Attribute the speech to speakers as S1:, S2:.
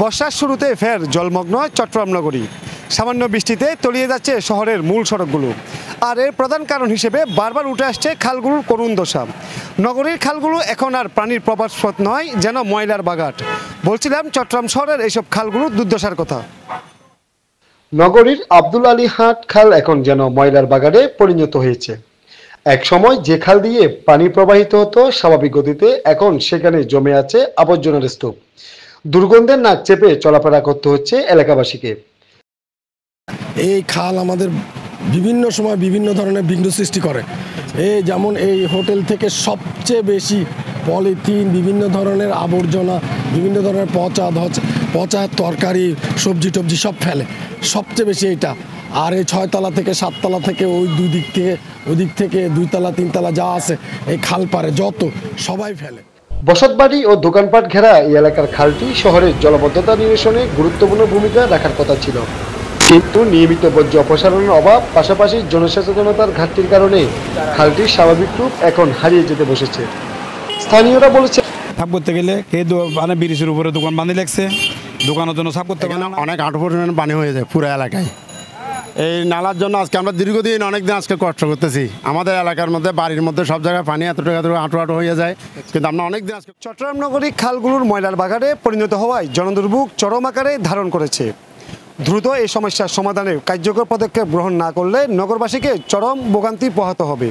S1: বর্ষার শুরুতে ফের জলমগ্ন চট্টগ্রাম নগরী। সামান্য বৃষ্টিতে তলিয়ে যাচ্ছে শহরের মূল সড়কগুলো। আর এর প্রধান কারণ হিসেবে বারবার উঠে আসছে খালগুলোর করুণ দশা। নগরীর খালগুলো এখন আর প্রাণীর প্রবাসপথ নয়, যেন ময়লার বাগাট। বলছিলাম চট্টগ্রাম শহরের এইসব খালগুলোর দুর্দশার কথা। নগরীর আব্দুল আলী হাট খাল এখন যেন ময়লার বাগানে পরিণত হয়েছে। এক সময় যে খাল দিয়ে পানি প্রবাহিত হতো স্বাভাবিক গতিতে, এখন সেখানে জমে আছে আবর্জনার স্তূপ। দুর্গন্ধের নাক চেপে চলাফেরা করতে হচ্ছে এলাকাবাসীকে।
S2: এই খাল আমাদের বিভিন্ন সময় বিভিন্ন ধরনের বিঘ্ন সৃষ্টি করে। এই যেমন এই হোটেল থেকে সবচেয়ে বেশি পলিথিন, বিভিন্ন ধরনের আবর্জনা, বিভিন্ন ধরনের পচা তরকারি, সবজি টবজি সব ফেলে, সবচেয়ে বেশি এইটা। আর এই 6 তলা থেকে 7 তলা থেকে ওই ওই দিক থেকে 2 তলা 3 তলা যা আছে এই খাল পারে যত সবাই ফেলে।
S1: বসতবাড়ি ও দোকানপাট ঘেরা এই এলাকার খালটি শহরের জলাবদ্ধতা নিরসনে গুরুত্বপূর্ণ ভূমিকা রাখার কথা ছিল, কিন্তু নিয়মিত বর্জ্য অপসারণের অভাব, পাশাপাশি জনসচেতনতার ঘাটতির কারণে খালটির স্বাভাবিক রূপ এখন হারিয়ে যেতে বসেছে। স্থানীয়রা বলেছে,
S3: সাফ করতে গেলে মানে ব্রিজের উপরে দোকান বাঁধি লাগছে, দোকানের জন্য সাফ করতে গেলে
S4: অনেক হাঁটু পরিমাণে পানি হয়ে যায় পুরো এলাকায়। এই নালার জন্য আজকে আমরা দীর্ঘদিন অনেকদিন আজকে কষ্ট করতেছি। আমাদের এলাকার মধ্যে বাড়ির মধ্যে সব জায়গায় পানি এতটুকু হাঁটু হয়ে যায়, কিন্তু আমরা অনেকদিন আজকে।
S1: চট্টগ্রাম নগরী খালগুলোর ময়লার বাগানে পরিণত হওয়ায় জনদুর্ভোগ চরম আকারে ধারণ করেছে। দ্রুত এই সমস্যার সমাধানে কার্যকর পদক্ষেপ গ্রহণ না করলে নগরবাসীকে চরম ভোগান্তি পোহাতে হবে।